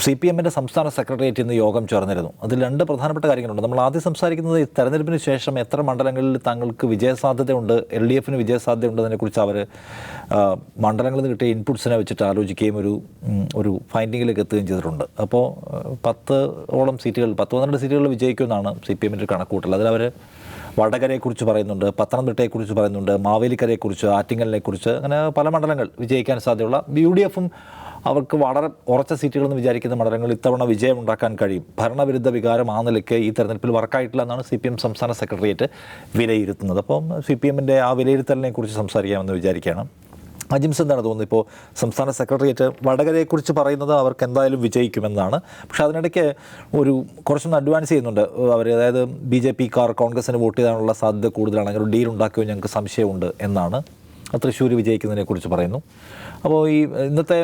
CPM-ന്റെ സംസ്ഥാന സെക്രട്ടേറിയറ്റ് ഇന്ന് യോഗം ചേർന്നിരുന്നു. അതിൽ രണ്ട് പ്രധാനപ്പെട്ട കാര്യങ്ങളുണ്ട്. നമ്മൾ ആദ്യം സംസാരിക്കുന്നത് തെരഞ്ഞെടുപ്പിന് ശേഷം എത്ര മണ്ഡലങ്ങളിൽ തങ്ങൾക്ക് വിജയസാധ്യതയുണ്ട്, LDFന് വിജയസാധ്യതയുണ്ടെന്നതിനെക്കുറിച്ച് അവർ മണ്ഡലങ്ങളിൽ നിന്ന് കിട്ടിയ ഇൻപുട്സിനെ വെച്ചിട്ട് ആലോചിക്കുകയും ഒരു ഫൈൻഡിങ്ങിലേക്ക് എത്തുകയും ചെയ്തിട്ടുണ്ട്. അപ്പോൾ 10-ഓളം സീറ്റുകൾ 12 സീറ്റുകൾ വിജയിക്കുമെന്നാണ് CPM-ൻ്റെ കണക്കുകൂട്ടൽ. അതിലവർ വടകരയെക്കുറിച്ച് പറയുന്നുണ്ട്, പത്തനംതിട്ടയെക്കുറിച്ച് പറയുന്നുണ്ട്, മാവേലിക്കരയെക്കുറിച്ച്, ആറ്റിങ്ങലിനെക്കുറിച്ച്, അങ്ങനെ പല മണ്ഡലങ്ങൾ വിജയിക്കാൻ സാധ്യതയുള്ള UDFും അവർക്ക് വളരെ ഉറച്ച സീറ്റുകളെന്ന് വിചാരിക്കുന്ന മണ്ഡലങ്ങൾ ഇത്തവണ വിജയം ഉണ്ടാക്കാൻ കഴിയും. ഭരണവിരുദ്ധ വികാരം ആ നിലയ്ക്ക് ഈ തെരഞ്ഞെടുപ്പിൽ വർക്കായിട്ടില്ല എന്നാണ് CPM സംസ്ഥാന സെക്രട്ടേറിയറ്റ് വിലയിരുത്തുന്നത്. അപ്പം CPM-ൻ്റെ ആ വിലയിരുത്തലിനെ കുറിച്ച് സംസാരിക്കാമെന്ന് വിചാരിക്കുകയാണ്. അജിംസ് എന്താണ് തോന്നുന്നത്? ഇപ്പോൾ സംസ്ഥാന സെക്രട്ടേറിയറ്റ് വടകരയെക്കുറിച്ച് പറയുന്നത് അവർക്ക് എന്തായാലും വിജയിക്കുമെന്നാണ്. പക്ഷേ അതിനിടയ്ക്ക് കുറച്ചൊന്ന് അഡ്വാൻസ് ചെയ്യുന്നുണ്ട് അവർ. അതായത് BJP-ക്കാർ കോൺഗ്രസിന് വോട്ട് ചെയ്യാനുള്ള സാധ്യത കൂടുതലാണെങ്കിൽ ഡീൽ ഉണ്ടാക്കുമോ ഞങ്ങൾക്ക് സംശയമുണ്ട് എന്നാണ്. തൃശ്ശൂർ വിജയിക്കുന്നതിനെക്കുറിച്ച് പറയുന്നു. അപ്പോൾ ഈ ഇന്നത്തെ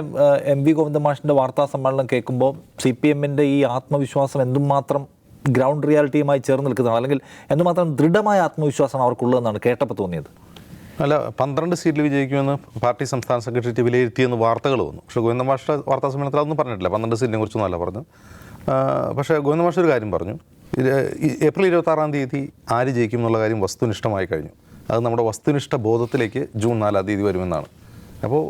MV ഗോവിന്ദൻ മാഷിൻ്റെ വാർത്താ സമ്മേളനം കേൾക്കുമ്പോൾ CPM-ൻ്റെ ഈ ആത്മവിശ്വാസം എന്തുമാത്രം ഗ്രൗണ്ട് റിയാലിറ്റിയുമായി ചേർന്ന് നിൽക്കുന്നതാണ്, അല്ലെങ്കിൽ എന്തുമാത്രം ദൃഢമായ ആത്മവിശ്വാസമാണ് അവർക്കുള്ളതെന്നാണ് കേട്ടപ്പോൾ തോന്നിയത്. അല്ല, 12 സീറ്റിൽ വിജയിക്കുമെന്ന് പാർട്ടി സംസ്ഥാന സെക്രട്ടേറിയറ്റ് വിലയിരുത്തിയെന്ന് വാർത്തകൾ വന്നു. പക്ഷേ ഗോവിന്ദൻ മാഷിൻ്റെ വാർത്താ സമ്മേളനത്തിൽ അതൊന്നും പറഞ്ഞിട്ടില്ല. 12 സീറ്റിനെ കുറിച്ചൊന്നും അല്ല പറഞ്ഞു. പക്ഷേ ഗോവിന്ദൻ മാഷ് ഒരു കാര്യം പറഞ്ഞു. ഏപ്രിൽ 26-ാം തീയതി ആര് ജയിക്കും എന്നുള്ള കാര്യം വസ്തുനിഷ്ഠമായി കഴിഞ്ഞു. അത് നമ്മുടെ വസ്തുനിഷ്ഠ ബോധത്തിലേക്ക് ജൂൺ 4-ാം തീയതി വരുമെന്നാണ്. അപ്പോൾ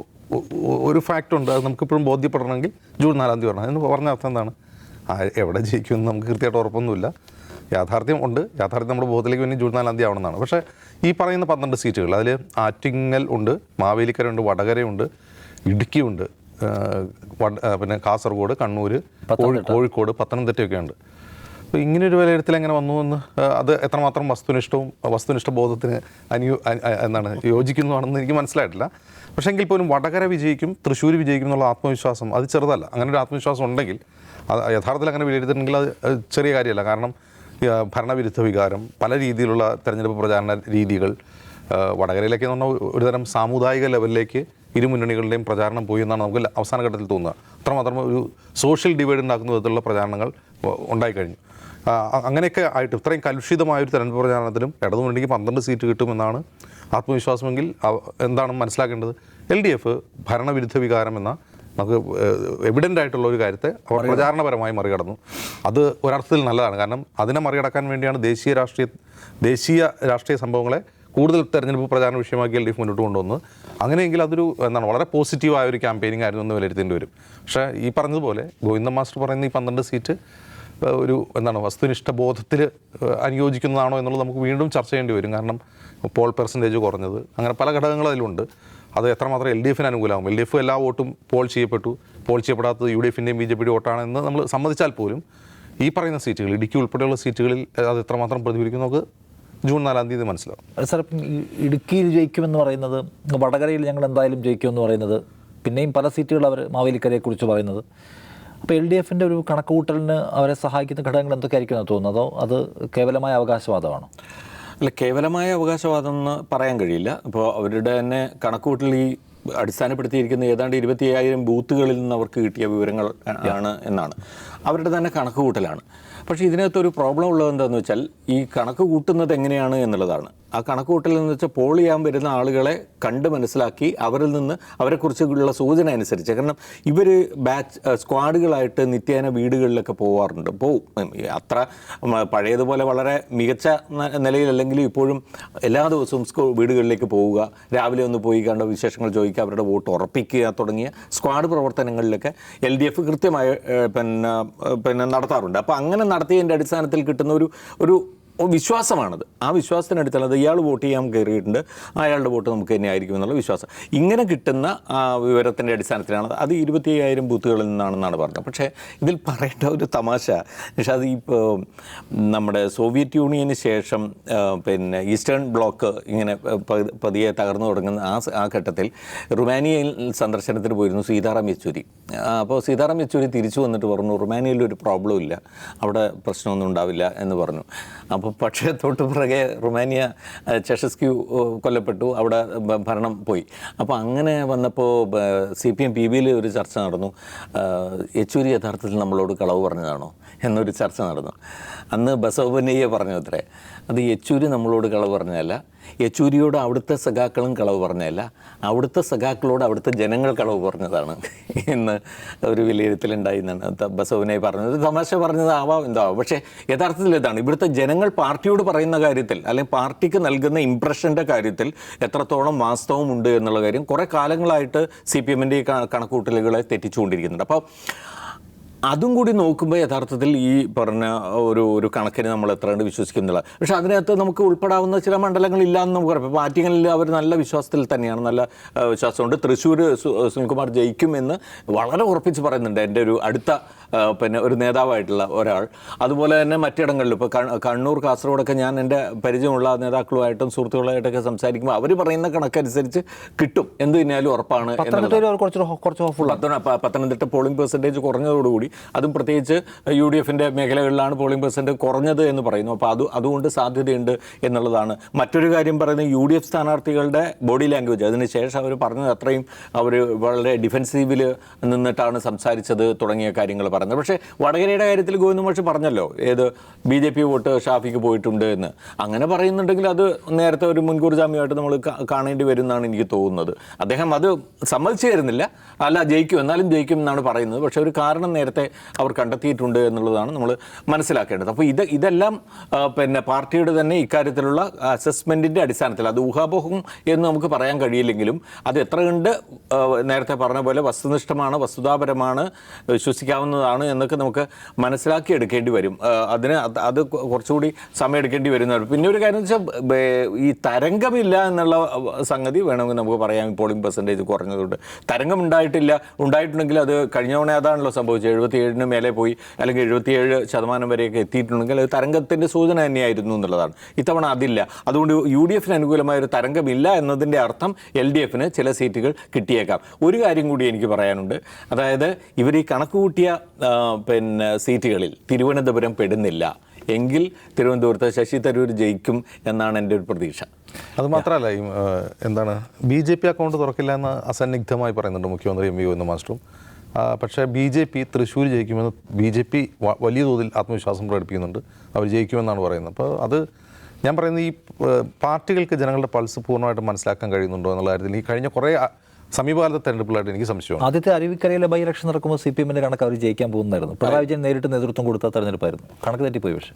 ഒരു ഫാക്റ്റുണ്ട്, അത് നമുക്കിപ്പോഴും ബോധ്യപ്പെടണമെങ്കിൽ ജൂൺ 4-ാം തീയതി വരണം എന്ന് പറഞ്ഞ അർത്ഥം എന്താണ്? എവിടെ ജയിക്കുമെന്ന് നമുക്ക് കൃത്യമായിട്ട് ഉറപ്പൊന്നുമില്ല. യാഥാർത്ഥ്യം ഉണ്ട്, യാഥാർത്ഥ്യം നമ്മുടെ ബോധത്തിലേക്ക് വേണ്ടി ജൂൺ 4-ാം തീയതി ആവണമെന്നാണ്. പക്ഷേ ഈ പറയുന്ന 12 സീറ്റുകൾ, അതിൽ ആറ്റിങ്ങൽ ഉണ്ട്, മാവേലിക്കരയുണ്ട്, വടകരയുണ്ട്, ഇടുക്കിയുണ്ട്, പിന്നെ കാസർഗോഡ്, കണ്ണൂർ, കോഴിക്കോട്, പത്തനംതിട്ടയൊക്കെ ഉണ്ട്. അപ്പോൾ ഇങ്ങനെയൊരു വിലയിരുത്തൽ എങ്ങനെ വന്നു എന്ന്, അത് എത്രമാത്രം വസ്തുനിഷ്ഠ ബോധത്തിന് യോജിക്കുന്നതാണെന്ന് എനിക്ക് മനസ്സിലായിട്ടില്ല. പക്ഷേ എങ്കിൽ പോലും വടകര വിജയിക്കും, തൃശ്ശൂർ വിജയിക്കും എന്നുള്ള ആത്മവിശ്വാസം അത് ചെറുതല്ല. അങ്ങനെ ഒരു ആത്മവിശ്വാസം ഉണ്ടെങ്കിൽ, അത് യഥാർത്ഥത്തിൽ അങ്ങനെ വിലയിരുത്തുന്നെങ്കിൽ അത് ചെറിയ കാര്യമല്ല. കാരണം ഭരണവിരുദ്ധ വികാരം, പല രീതിയിലുള്ള തെരഞ്ഞെടുപ്പ് പ്രചാരണ രീതികൾ, വടകരയിലേക്ക് എന്ന് പറഞ്ഞാൽ ഒരുതരം സാമുദായിക ലെവലിലേക്ക് ഇരു മുന്നണികളുടെയും പ്രചാരണം പോയി എന്നാണ് നമുക്ക് അവസാന ഘട്ടത്തിൽ തോന്നുക. അത്രമാത്രം ഒരു സോഷ്യൽ ഡിവൈഡ് ഉണ്ടാക്കുന്ന വിധത്തിലുള്ള പ്രചാരണങ്ങൾ ഉണ്ടായിക്കഴിഞ്ഞു. അങ്ങനെയൊക്കെ ആയിട്ട് ഇത്രയും കലുഷിതമായൊരു തെരഞ്ഞെടുപ്പ് പ്രചാരണത്തിലും ഇടതുമുന്നണിക്ക് 12 സീറ്റ് കിട്ടുമെന്നാണ് ആത്മവിശ്വാസമെങ്കിൽ എന്താണ് മനസ്സിലാക്കേണ്ടത്? LDF ഭരണവിരുദ്ധ വികാരം എന്ന നമുക്ക് എവിഡൻ്റ് ആയിട്ടുള്ള ഒരു കാര്യത്തെ അവർ പ്രചാരണപരമായി മറികടന്നു. അത് ഒരർത്ഥത്തിൽ നല്ലതാണ്. കാരണം അതിനെ മറികടക്കാൻ വേണ്ടിയാണ് ദേശീയ രാഷ്ട്രീയ സംഭവങ്ങളെ കൂടുതൽ തെരഞ്ഞെടുപ്പ് പ്രചാരണ വിഷയമാക്കി LDF മുന്നോട്ട് കൊണ്ടുവന്നത്. അങ്ങനെയെങ്കിൽ അതൊരു വളരെ പോസിറ്റീവായ ഒരു ക്യാമ്പയിനിങ് ആയിരുന്നു എന്ന് വിലയിരുത്തേണ്ടി വരും. പക്ഷേ ഈ പറഞ്ഞതുപോലെ ഗോവിന്ദൻ മാസ്റ്റർ പറയുന്ന ഈ 12 സീറ്റ് ഒരു വസ്തുനിഷ്ഠ ബോധത്തിൽ അനുയോജിക്കുന്നതാണോ എന്നുള്ളത് നമുക്ക് വീണ്ടും ചർച്ച ചെയ്യേണ്ടി വരും. കാരണം പോൾ പെർസെൻറ്റേജ് കുറഞ്ഞത്, അങ്ങനെ പല ഘടകങ്ങൾ അതിലുണ്ട്. അത് എത്രമാത്രം LDFന് അനുകൂലമാകും. LDF എല്ലാ വോട്ടും പോൾ ചെയ്യപ്പെടാത്തത് UDFൻ്റെയും BJPയുടെ വോട്ടാണെന്ന് നമ്മൾ സമ്മതിച്ചാൽ പോലും ഈ പറയുന്ന സീറ്റുകൾ, ഇടുക്കി ഉൾപ്പെടെയുള്ള സീറ്റുകളിൽ അത് എത്രമാത്രം പ്രതിഫലിക്കും നമുക്ക് ജൂൺ 4-ാം തീയതി മനസ്സിലാവും. സാർ, ഇടുക്കിയിൽ ജയിക്കുമെന്ന് പറയുന്നത്, വടകരയിൽ ഞങ്ങൾ എന്തായാലും ജയിക്കുമെന്ന് പറയുന്നത്, പിന്നെയും പല സീറ്റുകൾ അവർ മാവേലിക്കരയെക്കുറിച്ച് പറയുന്നത്, അപ്പോൾ LDFൻ്റെ ഒരു കണക്കുകൂട്ടലിന് അവരെ സഹായിക്കുന്ന ഘടകങ്ങൾ എന്തൊക്കെയായിരിക്കും തോന്നുന്നത്? അതോ അത് കേവലമായ അവകാശവാദമാണോ? അല്ല, കേവലമായ അവകാശവാദം എന്ന് പറയാൻ കഴിയില്ല. ഇപ്പോൾ അവരുടെ തന്നെ കണക്കുകൂട്ടൽ ഈ അടിസ്ഥാനപ്പെടുത്തിയിരിക്കുന്ന ഏതാണ്ട് 25,000 ബൂത്തുകളിൽ നിന്ന് അവർക്ക് കിട്ടിയ വിവരങ്ങൾ ആണ് എന്നാണ് അവരുടെ തന്നെ കണക്കുകൂട്ടലാണ്. പക്ഷേ ഇതിനകത്തൊരു പ്രോബ്ലം ഉള്ളത് എന്താണെന്ന് വെച്ചാൽ, ഈ കണക്ക് കൂട്ടുന്നത് എങ്ങനെയാണ് എന്നുള്ളതാണ്. ആ കണക്കുകൂട്ടൽ എന്ന് വെച്ചാൽ പോൾ ചെയ്യാൻ വരുന്ന ആളുകളെ കണ്ട് മനസ്സിലാക്കി അവരിൽ നിന്ന് അവരെക്കുറിച്ചുള്ള സൂചന അനുസരിച്ച്, കാരണം ഇവർ സ്ക്വാഡുകളായിട്ട് നിത്യേന വീടുകളിലൊക്കെ പോവും. അത്ര പഴയതുപോലെ വളരെ മികച്ച നിലയിലല്ലെങ്കിലും ഇപ്പോഴും എല്ലാ ദിവസവും വീടുകളിലേക്ക് പോവുക, രാവിലെ ഒന്ന് പോയി കണ്ട വിശേഷങ്ങൾ ചോദിക്കുക, അവരുടെ വോട്ട് ഉറപ്പിക്കുക തുടങ്ങിയ സ്ക്വാഡ് പ്രവർത്തനങ്ങളിലൊക്കെ LDF കൃത്യമായി പിന്നെ നടത്താറുണ്ട്. അപ്പോൾ അങ്ങനെ നടത്തിയതിൻ്റെ അടിസ്ഥാനത്തിൽ കിട്ടുന്ന ഒരു വിശ്വാസമാണത്. ആ വിശ്വാസത്തിനടുത്തുള്ള അത് ഇയാൾ വോട്ട് ചെയ്യാൻ കയറിയിട്ടുണ്ട്, അയാളുടെ വോട്ട് നമുക്ക് തന്നെ ആയിരിക്കും എന്നുള്ള വിശ്വാസം. ഇങ്ങനെ കിട്ടുന്ന വിവരത്തിൻ്റെ അടിസ്ഥാനത്തിലാണ് അത് 25,000 ബൂത്തുകളിൽ നിന്നാണെന്നാണ് പറഞ്ഞത്. പക്ഷേ ഇതിൽ പറയേണ്ട ഒരു തമാശ, പക്ഷേ അത് ഇപ്പോൾ നമ്മുടെ സോവിയറ്റ് യൂണിയന് ശേഷം പിന്നെ ഈസ്റ്റേൺ ബ്ലോക്ക് ഇങ്ങനെ പതിയെ തകർന്നു തുടങ്ങുന്ന ആ ഘട്ടത്തിൽ റുമാനിയയിൽ സന്ദർശനത്തിന് പോയിരുന്നു സീതാറാം യെച്ചൂരി. അപ്പോൾ സീതാറാം യെച്ചൂരി തിരിച്ചു വന്നിട്ട് പറഞ്ഞു റുമാനിയയിൽ ഒരു പ്രോബ്ലം ഇല്ല, അവിടെ പ്രശ്നമൊന്നും ഉണ്ടാവില്ല എന്ന് പറഞ്ഞു. അപ്പോൾ പക്ഷേ തൊട്ട് പിറകെ റുമാനിയ ചെഷസ്ക്യൂ കൊല്ലപ്പെട്ടു, അവിടെ ഭരണം പോയി. അപ്പോൾ അങ്ങനെ വന്നപ്പോൾ CPM PBയിൽ ഒരു ചർച്ച നടന്നു. യെച്ചൂരി യഥാർത്ഥത്തിൽ നമ്മളോട് കളവ് പറഞ്ഞതാണോ എന്നൊരു ചർച്ച നടന്നു. അന്ന് ബസവപുന്നയ്യ പറഞ്ഞു അത്രേ, അത് യെച്ചൂരി നമ്മളോട് കളവ് പറഞ്ഞതല്ല, യെച്ചൂരിയോട് അവിടുത്തെ സഖാക്കളും കളവ് പറഞ്ഞതല്ല, അവിടുത്തെ സഖാക്കളോട് അവിടുത്തെ ജനങ്ങൾ കളവ് പറഞ്ഞതാണ് എന്ന് ഒരു വിലയിരുത്തലുണ്ടായി എന്നാണ് ബസവപുന്നയ്യ പറഞ്ഞത്. തമാശ പറഞ്ഞതാവാം എന്താവാം, പക്ഷേ യഥാർത്ഥത്തിൽ ഇതാണ് ഇവിടുത്തെ ജനങ്ങൾ പാർട്ടിയോട് പറയുന്ന കാര്യത്തിൽ അല്ലെങ്കിൽ പാർട്ടിക്ക് നൽകുന്ന ഇംപ്രഷൻ്റെ കാര്യത്തിൽ എത്രത്തോളം വാസ്തവമുണ്ട് എന്നുള്ള കാര്യം കുറേ കാലങ്ങളായിട്ട് CPMൻ്റെ ഈ കണക്കൂട്ടലുകളെ തെറ്റിച്ചുകൊണ്ടിരിക്കുന്നുണ്ട്. അപ്പോൾ അതും കൂടി നോക്കുമ്പോൾ യഥാർത്ഥത്തിൽ ഈ പറഞ്ഞ ഒരു കണക്കിന് നമ്മൾ എത്ര കണ്ട് വിശ്വസിക്കുന്നില്ല. പക്ഷേ അതിനകത്ത് നമുക്ക് ഉൾപ്പെടാവുന്ന ചില മണ്ഡലങ്ങളില്ല എന്ന് നമുക്ക് പറയാം. ഇപ്പോൾ ആറ്റിങ്ങലിൽ അവർ നല്ല വിശ്വാസത്തിൽ തന്നെയാണ്, നല്ല വിശ്വാസമുണ്ട്. തൃശ്ശൂർ സുനിൽകുമാർ ജയിക്കും എന്ന് വളരെ ഉറപ്പിച്ച് പറയുന്നുണ്ട് എൻ്റെ ഒരു അടുത്ത ഒരു നേതാവായിട്ടുള്ള ഒരാൾ. അതുപോലെ തന്നെ മറ്റിടങ്ങളിൽ ഇപ്പോൾ കണ്ണൂർ, കാസർഗോഡൊക്കെ ഞാൻ എൻ്റെ പരിചയമുള്ള നേതാക്കളുമായിട്ടും സുഹൃത്തുക്കളായിട്ടൊക്കെ സംസാരിക്കുമ്പോൾ അവർ പറയുന്ന കണക്കനുസരിച്ച് കിട്ടും, എന്ത് തന്നെയാലും ഉറപ്പാണ്. പത്തനംതിട്ട പോളിംഗ് പെർസെൻറ്റേജ് കുറഞ്ഞതോടുകൂടി, അതും പ്രത്യേകിച്ച് UDFൻ്റെ മേഖലകളിലാണ് പോളിംഗ് പെർസെൻറ്റ് കുറഞ്ഞത് എന്ന് പറയുന്നു. അപ്പോൾ അതുകൊണ്ട് സാധ്യതയുണ്ട് എന്നുള്ളതാണ്. മറ്റൊരു കാര്യം പറയുന്നത് UDF സ്ഥാനാർത്ഥികളുടെ ബോഡി ലാംഗ്വേജ്, അതിനുശേഷം അവർ പറഞ്ഞത് അത്രയും അവർ വളരെ ഡിഫെൻസീവിൽ നിന്നിട്ടാണ് സംസാരിച്ചത് തുടങ്ങിയ കാര്യങ്ങൾ പറഞ്ഞത്. പക്ഷേ വടകരയുടെ കാര്യത്തിൽ ഗോവിന്ദ മാഷ് പറഞ്ഞല്ലോ, ഏത് BJP വോട്ട് ഷാഫിക്ക് പോയിട്ടുണ്ട് എന്ന്. അങ്ങനെ പറയുന്നുണ്ടെങ്കിൽ അത് നേരത്തെ ഒരു മുൻകൂർ ജാമ്യമായിട്ട് നമ്മൾ കാണേണ്ടി വരും എന്നാണ് എനിക്ക് തോന്നുന്നത്. അദ്ദേഹം അത് സമ്മതിച്ചു തരുന്നില്ല, അല്ല ജയിക്കും, എന്നാലും ജയിക്കും എന്നാണ് പറയുന്നത്. പക്ഷേ ഒരു കാരണം നേരത്തെ അവർ കണ്ടെത്തിയിട്ടുണ്ട് എന്നുള്ളതാണ് നമ്മൾ മനസ്സിലാക്കേണ്ടത്. അപ്പോൾ ഇതെല്ലാം പാർട്ടിയുടെ തന്നെ ഇക്കാര്യത്തിലുള്ള അസസ്മെൻറ്റിൻ്റെ അടിസ്ഥാനത്തിൽ, അത് ഊഹാപോഹം എന്ന് നമുക്ക് പറയാൻ കഴിയില്ലെങ്കിലും അത് എത്ര കണ്ട് നേരത്തെ പറഞ്ഞ പോലെ വസ്തുനിഷ്ഠമാണ്, വസ്തുതാപരമാണ്, വിശ്വസിക്കാവുന്നതാണ് എന്നൊക്കെ നമുക്ക് മനസ്സിലാക്കി എടുക്കേണ്ടി വരും. അത് കുറച്ചുകൂടി സമയം എടുക്കേണ്ടി വരുന്നതാണ്. പിന്നെ ഒരു കാര്യം എന്ന് വെച്ചാൽ ഈ തരംഗമില്ല എന്നുള്ള സംഗതി വേണമെങ്കിൽ നമുക്ക് പറയാം. പോളിംഗ് പെർസെൻറ്റേജ് കുറഞ്ഞതുകൊണ്ട് തരംഗം ഉണ്ടായിട്ടുണ്ടെങ്കിൽ അത് കഴിഞ്ഞ തവണ അതാണല്ലോ സംഭവിച്ചത്. 77 മേലെ പോയി, അല്ലെങ്കിൽ 77% വരെയൊക്കെ എത്തിയിട്ടുണ്ടെങ്കിൽ അത് തരംഗത്തിൻ്റെ സൂചന തന്നെയായിരുന്നു എന്നുള്ളതാണ്. ഇത്തവണ അതില്ല. അതുകൊണ്ട് UDFന് അനുകൂലമായ ഒരു തരംഗമില്ല എന്നതിൻ്റെ അർത്ഥം LDFന് ചില സീറ്റുകൾ കിട്ടിയേക്കാം. ഒരു കാര്യം കൂടി എനിക്ക് പറയാനുണ്ട്, അതായത് ഇവർ ഈ കണക്ക് കൂട്ടിയ സീറ്റുകളിൽ തിരുവനന്തപുരം പെടുന്നില്ല എങ്കിൽ തിരുവനന്തപുരത്ത് ശശി തരൂർ ജയിക്കും എന്നാണ് എൻ്റെ ഒരു പ്രതീക്ഷ. അതുമാത്രമല്ല, എന്താണ് BJP അക്കൗണ്ട് തുറക്കില്ല എന്ന് അസന്നിഗ്ധമായി പറയുന്നുണ്ട് മുഖ്യമന്ത്രി MV ഗോവിന്ദ മാസ്റ്ററും. പക്ഷേ BJP തൃശ്ശൂർ ജയിക്കുമെന്ന് BJP വലിയ തോതിൽ ആത്മവിശ്വാസം പ്രകടിപ്പിക്കുന്നുണ്ട്. അവർ ജയിക്കുമെന്നാണ് പറയുന്നത്. അപ്പോൾ അത് ഞാൻ പറയുന്നത് ഈ പാർട്ടികൾക്ക് ജനങ്ങളുടെ പൾസ് പൂർണ്ണമായിട്ട് മനസ്സിലാക്കാൻ കഴിയുന്നുണ്ടോ എന്നുള്ള കാര്യത്തിൽ ഈ കഴിഞ്ഞ കുറേ സമീപകാലത്തെ തെരഞ്ഞെടുപ്പുകളായിട്ട് എനിക്ക് സംശയമാണ്. ആദ്യത്തെ അരുവിക്കരയിലെ ബൈ ഇലക്ഷൻ നടക്കുമ്പോൾ CPMൻ്റെ കണക്ക് അവർ ജയിക്കാൻ പോകുന്നതായിരുന്നു. പിണറായി വിജയൻ നേരിട്ട് നേതൃത്വം കൊടുത്ത തെരഞ്ഞെടുപ്പായിരുന്നു. കണക്ക് തെറ്റിപ്പോയി. പക്ഷേ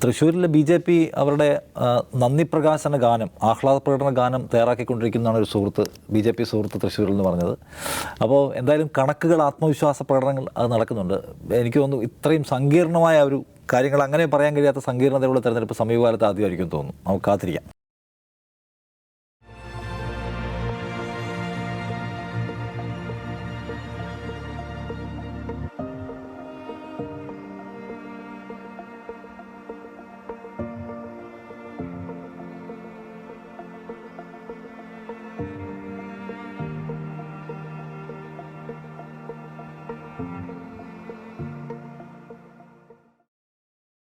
തൃശ്ശൂരിലെ BJP അവരുടെ നന്ദി പ്രകാശന ഗാനം, ആഹ്ലാദ പ്രകടന ഗാനം തയ്യാറാക്കിക്കൊണ്ടിരിക്കുന്നതാണ് ഒരു സുഹൃത്ത്, BJP സുഹൃത്ത് തൃശ്ശൂരിൽ എന്ന് പറഞ്ഞത്. അപ്പോൾ എന്തായാലും കണക്കുകൾ, ആത്മവിശ്വാസ പ്രകടനങ്ങൾ അത് നടക്കുന്നുണ്ട്. എനിക്ക് തോന്നുന്നു ഇത്രയും സങ്കീർണമായ ഒരു കാര്യങ്ങൾ അങ്ങനെ പറയാൻ കഴിയാത്ത സങ്കീർണതയുള്ള തെരഞ്ഞെടുപ്പ് സമീപകാലത്ത് ആദ്യമായിരിക്കും തോന്നുന്നു. നമുക്ക് കാത്തിരിക്കാം.